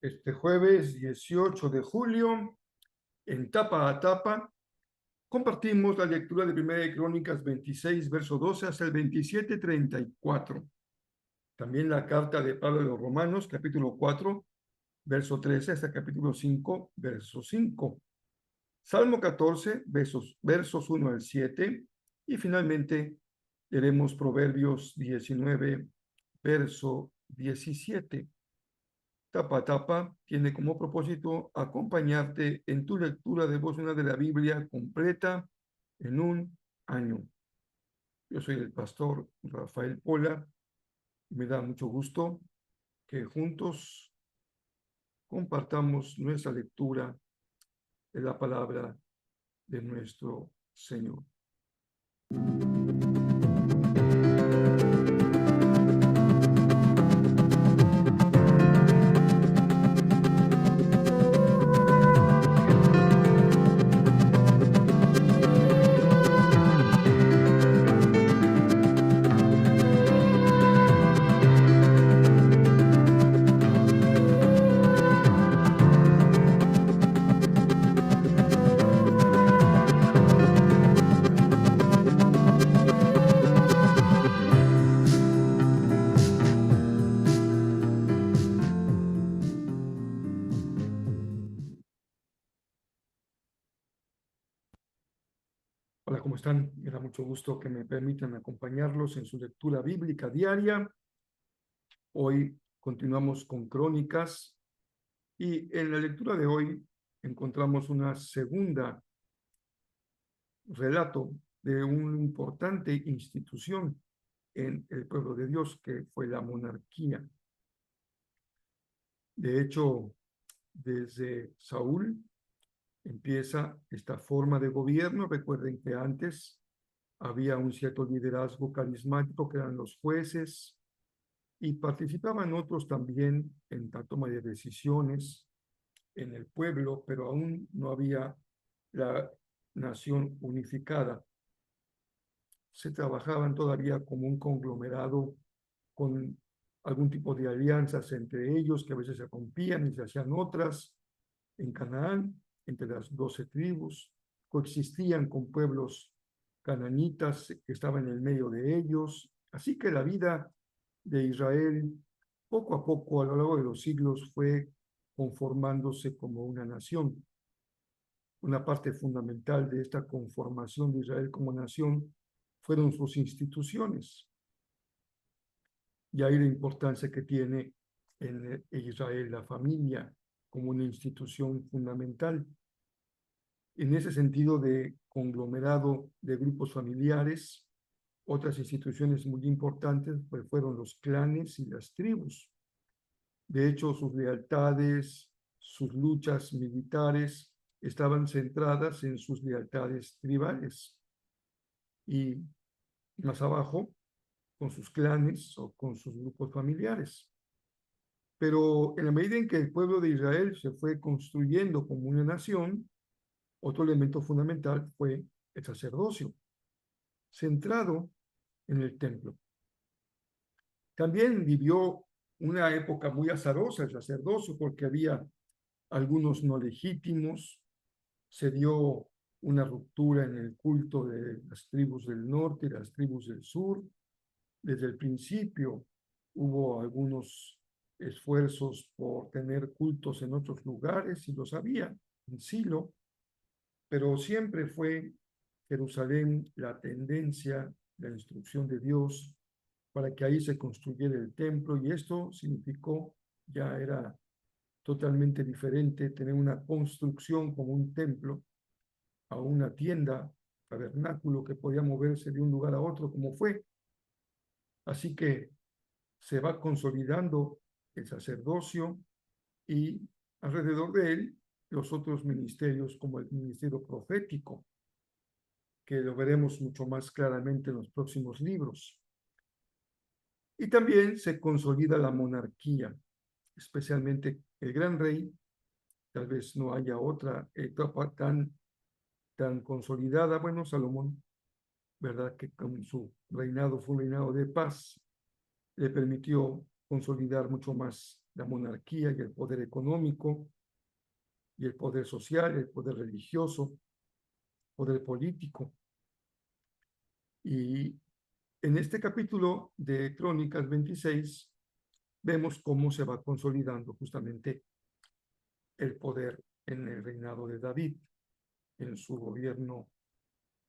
Este jueves 18 de julio, en Tapa a Tapa, compartimos la lectura de Primera de Crónicas 26, verso 12 hasta el 27, 34. También la carta de Pablo a los Romanos, capítulo 4, verso 13 hasta el capítulo 5, verso 5. Salmo 14, versos 1 al 7. Y finalmente leeremos Proverbios 19, verso 17. Tapa a Tapa tiene como propósito acompañarte en tu lectura devocional de la Biblia completa en un año. Yo soy el pastor Rafael Pola y me da mucho gusto que juntos compartamos nuestra lectura de la palabra de nuestro Señor. Hola, ¿cómo están? Me da mucho gusto que me permitan acompañarlos en su lectura bíblica diaria. Hoy continuamos con Crónicas y en la lectura de hoy encontramos una segunda relato de una importante institución en el pueblo de Dios, que fue la monarquía. De hecho, desde Saúl empieza esta forma de gobierno. Recuerden que antes había un cierto liderazgo carismático que eran los jueces y participaban otros también en la toma de decisiones en el pueblo, pero aún no había la nación unificada. Se trabajaban todavía como un conglomerado con algún tipo de alianzas entre ellos que a veces se rompían y se hacían otras. En Canaán, entre las 12 tribus, coexistían con pueblos cananitas que estaban en el medio de ellos. Así que la vida de Israel, poco a poco, a lo largo de los siglos, fue conformándose como una nación. Una parte fundamental de esta conformación de Israel como nación fueron sus instituciones. Y ahí la importancia que tiene en Israel la familia como una institución fundamental. En ese sentido de conglomerado de grupos familiares, otras instituciones muy importantes pues, fueron los clanes y las tribus. De hecho, sus lealtades, sus luchas militares estaban centradas en sus lealtades tribales. Y más abajo, con sus clanes o con sus grupos familiares. Pero en la medida en que el pueblo de Israel se fue construyendo como una nación, otro elemento fundamental fue el sacerdocio, centrado en el templo. También vivió una época muy azarosa el sacerdocio, porque había algunos no legítimos, se dio una ruptura en el culto de las tribus del norte y las tribus del sur. Desde el principio hubo algunos esfuerzos por tener cultos en otros lugares, y los había en Silo, pero siempre fue Jerusalén la tendencia, la instrucción de Dios para que ahí se construyera el templo, y esto significó, ya era totalmente diferente tener una construcción como un templo a una tienda, tabernáculo que podía moverse de un lugar a otro como fue. Así que se va consolidando el sacerdocio y alrededor de él los otros ministerios como el ministerio profético, que lo veremos mucho más claramente en los próximos libros. Y también se consolida la monarquía, especialmente el gran rey. Tal vez no haya otra etapa tan consolidada. Bueno, Salomón, ¿verdad? Que con su reinado fue un reinado de paz, le permitió consolidar mucho más la monarquía y el poder económico y el poder social, el poder religioso, poder político. Y en este capítulo de Crónicas 26 vemos cómo se va consolidando justamente el poder en el reinado de David, en su gobierno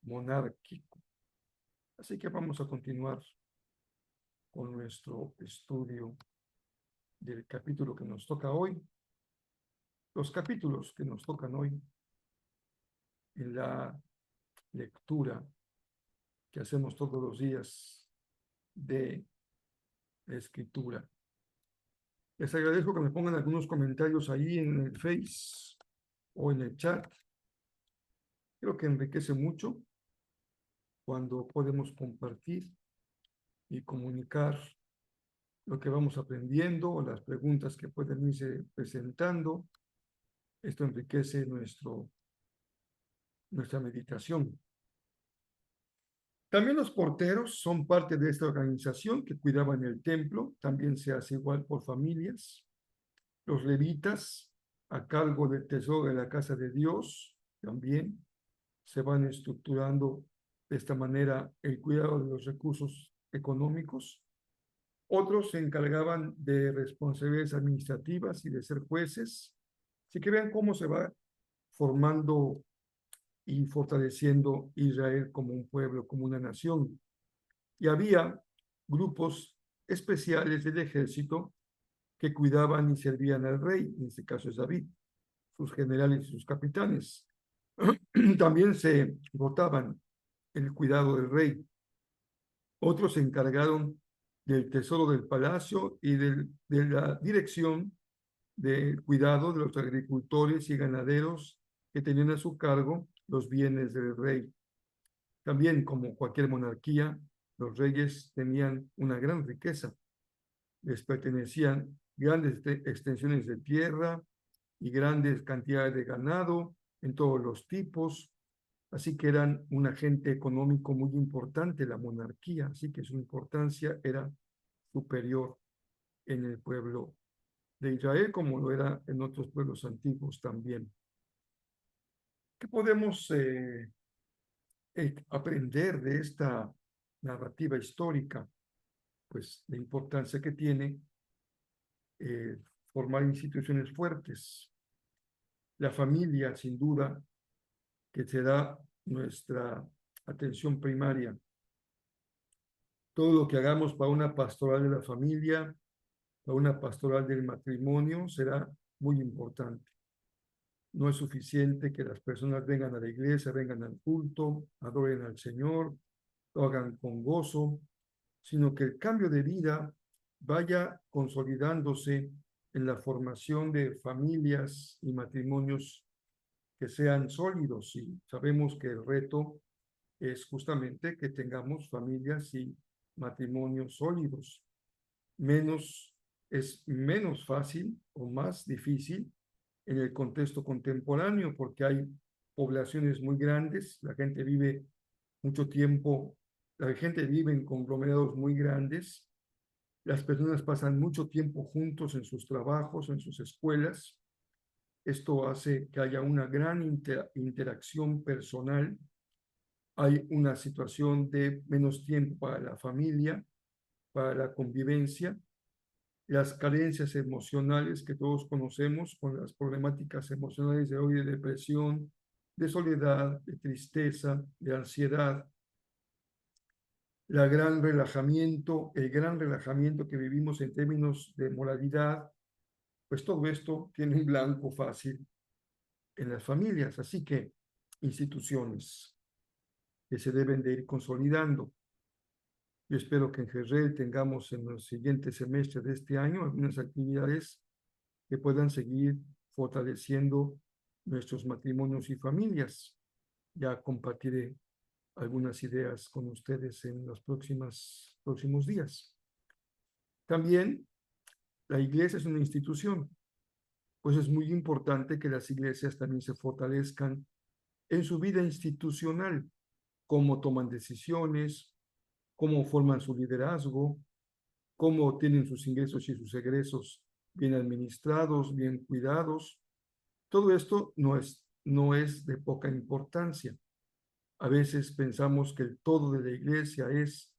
monárquico. Así que vamos a continuar con nuestro estudio del capítulo que nos toca hoy. Los capítulos que nos tocan hoy en la lectura que hacemos todos los días de la escritura. Les agradezco que me pongan algunos comentarios ahí en el Face o en el chat. Creo que enriquece mucho cuando podemos compartir y comunicar lo que vamos aprendiendo o las preguntas que pueden irse presentando. Esto enriquece nuestra meditación. También los porteros son parte de esta organización que cuidaban el templo. También se hace igual por familias. Los levitas, a cargo del tesoro de la casa de Dios, también se van estructurando de esta manera el cuidado de los recursos económicos. Otros se encargaban de responsabilidades administrativas y de ser jueces. Así que vean cómo se va formando y fortaleciendo Israel como un pueblo, como una nación. Y había grupos especiales del ejército que cuidaban y servían al rey, en este caso es David, sus generales y sus capitanes. También se rotaban el cuidado del rey. Otros se encargaron del tesoro del palacio y de la dirección del cuidado de los agricultores y ganaderos que tenían a su cargo los bienes del rey. También, como cualquier monarquía, los reyes tenían una gran riqueza. Les pertenecían grandes extensiones de tierra y grandes cantidades de ganado en todos los tipos. Así que eran un agente económico muy importante la monarquía, así que su importancia era superior en el pueblo de Israel como lo era en otros pueblos antiguos también. ¿Qué podemos aprender de esta narrativa histórica? Pues la importancia que tiene formar instituciones fuertes. La familia, sin duda, que será nuestra atención primaria. Todo lo que hagamos para una pastoral de la familia, para una pastoral del matrimonio, será muy importante. No es suficiente que las personas vengan a la iglesia, vengan al culto, adoren al Señor, lo hagan con gozo, sino que el cambio de vida vaya consolidándose en la formación de familias y matrimonios que sean sólidos. Y sabemos que el reto es justamente que tengamos familias y matrimonios sólidos. Es menos fácil o más difícil en el contexto contemporáneo porque hay poblaciones muy grandes, la gente vive mucho tiempo, la gente vive en conglomerados muy grandes, las personas pasan mucho tiempo juntos en sus trabajos, en sus escuelas. Esto hace que haya una gran interacción personal, hay una situación de menos tiempo para la familia, para la convivencia, las carencias emocionales que todos conocemos con las problemáticas emocionales de hoy de depresión, de soledad, de tristeza, de ansiedad, el gran relajamiento que vivimos en términos de moralidad, pues todo esto tiene un blanco fácil en las familias. Así que instituciones que se deben de ir consolidando. Yo espero que en Jerrel tengamos en los siguientes semestres de este año algunas actividades que puedan seguir fortaleciendo nuestros matrimonios y familias. Ya compartiré algunas ideas con ustedes en los próximos días. También la iglesia es una institución, pues es muy importante que las iglesias también se fortalezcan en su vida institucional, cómo toman decisiones, cómo forman su liderazgo, cómo tienen sus ingresos y sus egresos bien administrados, bien cuidados. Todo esto no es de poca importancia. A veces pensamos que el todo de la iglesia es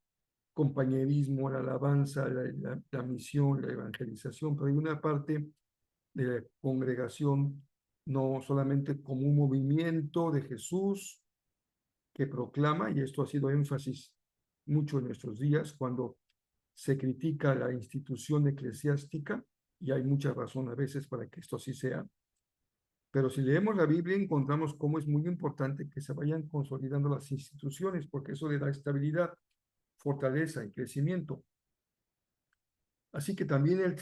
compañerismo, la alabanza, la misión, la evangelización, pero hay una parte de la congregación no solamente como un movimiento de Jesús que proclama, y esto ha sido énfasis mucho en nuestros días, cuando se critica la institución eclesiástica, y hay mucha razón a veces para que esto así sea, pero si leemos la Biblia encontramos cómo es muy importante que se vayan consolidando las instituciones, porque eso le da estabilidad, fortaleza y crecimiento. Así que también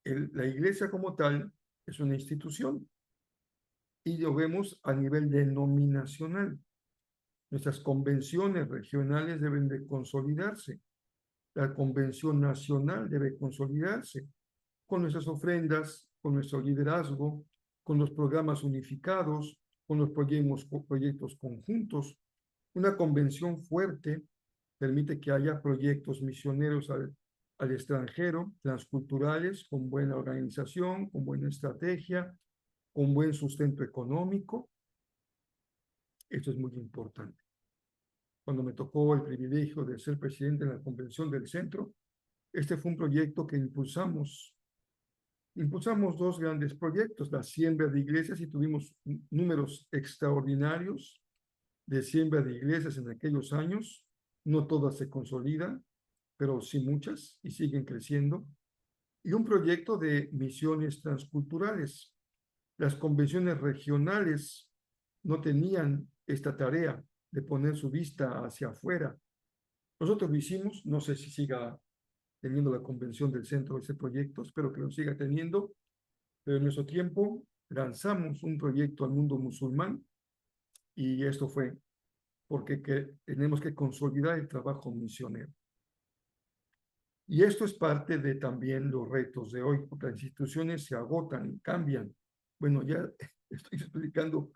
la iglesia como tal es una institución y lo vemos a nivel denominacional. Nuestras convenciones regionales deben de consolidarse. La convención nacional debe consolidarse con nuestras ofrendas, con nuestro liderazgo, con los programas unificados, con los proyectos conjuntos. Una convención fuerte permite que haya proyectos misioneros al extranjero, transculturales, con buena organización, con buena estrategia, con buen sustento económico. Esto es muy importante. Cuando me tocó el privilegio de ser presidente de la Convención del Centro, este fue un proyecto que impulsamos. Impulsamos dos grandes proyectos, la siembra de iglesias, y tuvimos números extraordinarios de siembra de iglesias en aquellos años. No todas se consolidan, pero sí muchas y siguen creciendo. Y un proyecto de misiones transculturales. Las convenciones regionales no tenían esta tarea de poner su vista hacia afuera. Nosotros lo hicimos, no sé si siga teniendo la convención del centro ese proyecto, espero que lo siga teniendo, pero en nuestro tiempo lanzamos un proyecto al mundo musulmán y esto fue porque tenemos que consolidar el trabajo misionero. Y esto es parte de también los retos de hoy, porque las instituciones se agotan y cambian. Bueno, ya estoy explicando,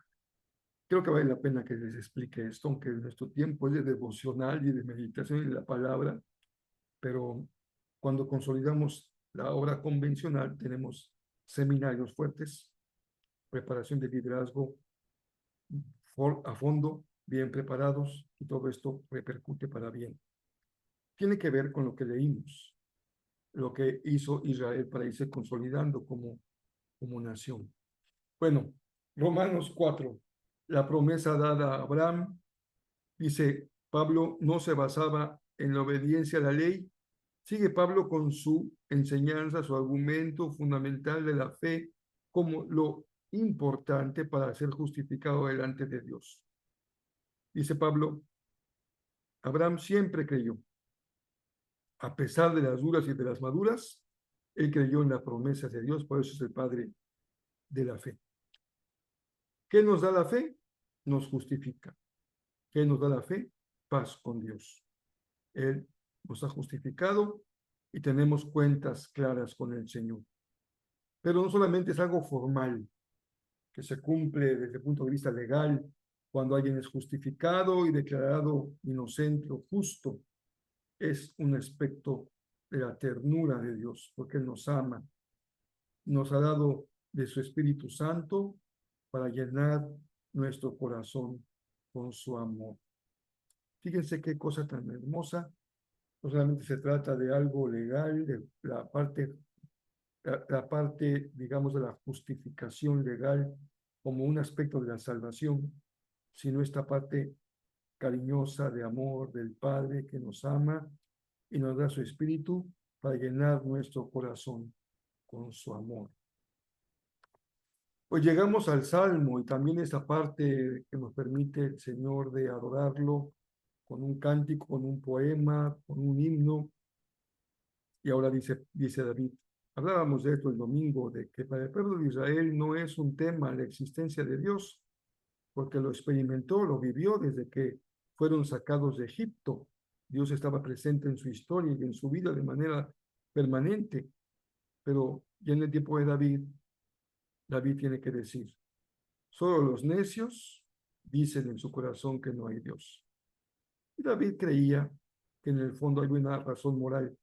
creo que vale la pena que les explique esto, aunque nuestro tiempo es de devocional y de meditación y de la palabra, pero cuando consolidamos la obra convencional tenemos seminarios fuertes, preparación de liderazgo a fondo, bien preparados, y todo esto repercute para bien. Tiene que ver con lo que leímos, lo que hizo Israel para irse consolidando como nación. Bueno, Romanos 4, la promesa dada a Abraham, dice Pablo, no se basaba en la obediencia a la ley. Sigue Pablo con su enseñanza, su argumento fundamental de la fe como lo importante para ser justificado delante de Dios. Dice Pablo, Abraham siempre creyó, a pesar de las duras y de las maduras, él creyó en la promesa de Dios, por eso es el padre de la fe. ¿Qué nos da la fe? Nos justifica. ¿Qué nos da la fe? Paz con Dios. Él nos ha justificado y tenemos cuentas claras con el Señor. Pero no solamente es algo formal, que se cumple desde el punto de vista legal, cuando alguien es justificado y declarado inocente o justo, es un aspecto de la ternura de Dios, porque Él nos ama, nos ha dado de su Espíritu Santo para llenar nuestro corazón con su amor. Fíjense qué cosa tan hermosa. No solamente se trata de algo legal, de la parte, digamos, de la justificación legal como un aspecto de la salvación, sino esta parte cariñosa de amor del Padre que nos ama y nos da su Espíritu para llenar nuestro corazón con su amor. Pues llegamos al Salmo y también esa parte que nos permite el Señor de adorarlo con un cántico, con un poema, con un himno. Y ahora dice David, hablábamos de esto el domingo, de que para el pueblo de Israel no es un tema la existencia de Dios, porque lo experimentó, lo vivió desde que fueron sacados de Egipto. Dios estaba presente en su historia y en su vida de manera permanente, pero ya en el tiempo de David, David tiene que decir, solo los necios dicen en su corazón que no hay Dios. Y David creía que en el fondo hay una razón moral.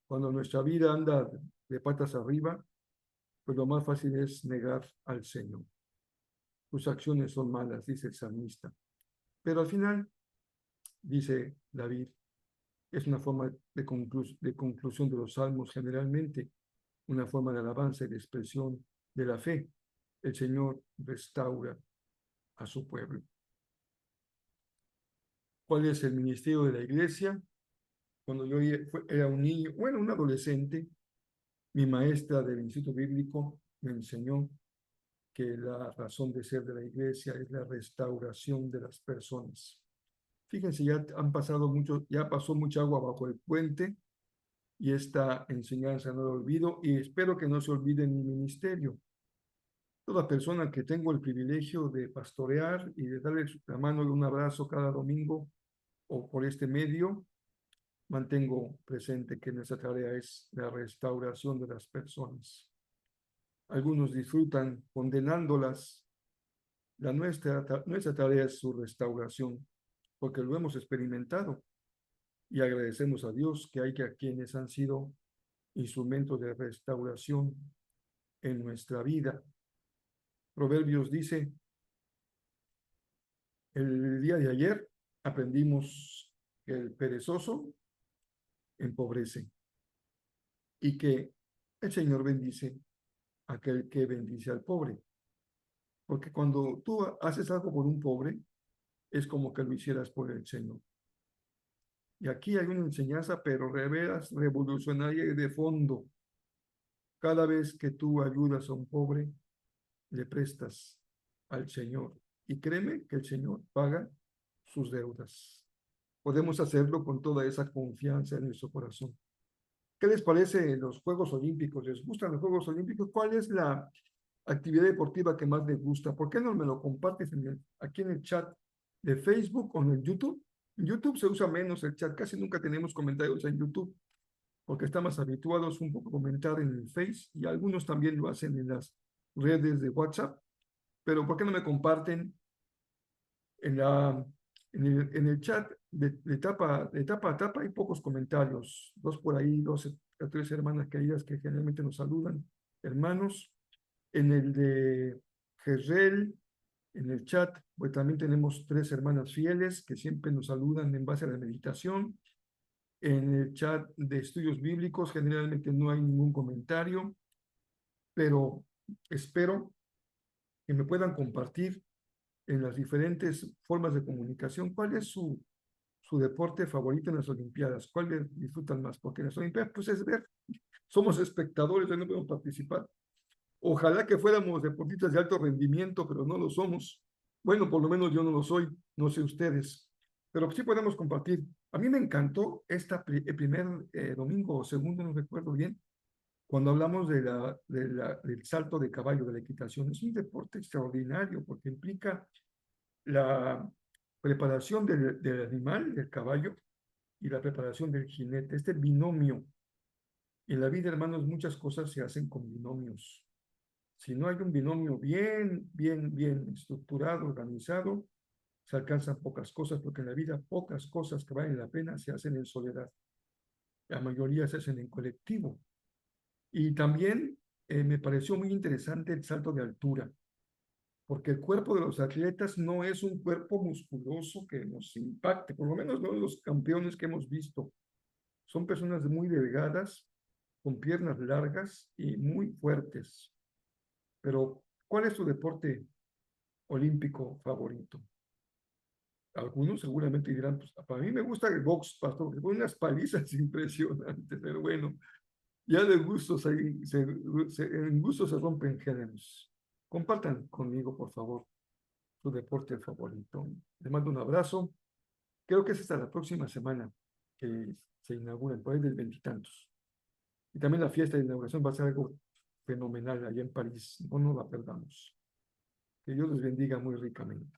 Cuando nuestra vida anda de patas arriba, pues lo más fácil es negar al Señor. Tus acciones son malas, dice el salmista. Pero al final, dice David, es una forma de conclusión de los salmos generalmente, una forma de alabanza y de expresión de la fe. El Señor restaura a su pueblo. ¿Cuál es el ministerio de la iglesia? Cuando yo era un niño, bueno, un adolescente, mi maestra del Instituto Bíblico me enseñó que la razón de ser de la iglesia es la restauración de las personas. Fíjense, ya pasó mucha agua bajo el puente y esta enseñanza no la olvido y espero que no se olvide en mi ministerio. Toda persona que tengo el privilegio de pastorear y de darle la mano y un abrazo cada domingo o por este medio, mantengo presente que nuestra tarea es la restauración de las personas. Algunos disfrutan condenándolas. Nuestra tarea es su restauración, porque lo hemos experimentado y agradecemos a Dios que hay que quienes han sido instrumentos de restauración en nuestra vida. Proverbios dice, el día de ayer aprendimos que el perezoso empobrece y que el Señor bendice a aquel que bendice al pobre. Porque cuando tú haces algo por un pobre, es como que lo hicieras por el Señor. Y aquí hay una enseñanza, pero revolucionaria y de fondo. Cada vez que tú ayudas a un pobre, le prestas al Señor. Y créeme que el Señor paga sus deudas. Podemos hacerlo con toda esa confianza en nuestro corazón. ¿Qué les parece los Juegos Olímpicos? ¿Les gustan los Juegos Olímpicos? ¿Cuál es la actividad deportiva que más les gusta? ¿Por qué no me lo compartes aquí en el chat de Facebook o en el YouTube? En YouTube se usa menos el chat, casi nunca tenemos comentarios en YouTube, porque estamos habituados un poco a comentar en el Face y algunos también lo hacen en las redes de WhatsApp, pero ¿por qué no me comparten en, en el chat de tapa a tapa? Hay pocos comentarios, dos por ahí, dos o tres hermanas queridas que generalmente nos saludan, hermanos. En el de Jezreel, en el chat, pues también tenemos tres hermanas fieles que siempre nos saludan en base a la meditación. En el chat de estudios bíblicos generalmente no hay ningún comentario, pero espero que me puedan compartir en las diferentes formas de comunicación cuál es su deporte favorito en las Olimpiadas, cuál disfrutan más, porque en las Olimpiadas pues es ver, somos espectadores, no podemos participar. Ojalá que fuéramos deportistas de alto rendimiento, pero no lo somos. Bueno, por lo menos yo no lo soy, no sé ustedes, pero sí podemos compartir. A mí me encantó el primer domingo o segundo, no recuerdo bien, cuando hablamos del salto de caballo, de la equitación. Es un deporte extraordinario porque implica la preparación del animal, del caballo, y la preparación del jinete, este binomio. En la vida, hermanos, muchas cosas se hacen con binomios. Si no hay un binomio bien estructurado, organizado, se alcanzan pocas cosas, porque en la vida pocas cosas que valen la pena se hacen en soledad. La mayoría se hacen en colectivo. Y también me pareció muy interesante el salto de altura, porque el cuerpo de los atletas no es un cuerpo musculoso que nos impacte, por lo menos no los campeones que hemos visto. Son personas muy delgadas, con piernas largas y muy fuertes. Pero, ¿cuál es tu deporte olímpico favorito? Algunos seguramente dirán, pues para mí me gusta el box, pastor, porque pone unas palizas impresionantes, pero bueno, ya de gustos en gustos se rompen géneros. compartan conmigo, por favor, su deporte favorito. Les mando un abrazo. Creo que es hasta la próxima semana que se inauguran, por ahí del veintitantos. Y también la fiesta de inauguración va a ser algo fenomenal allá en París. No nos la perdamos. Que Dios les bendiga muy ricamente.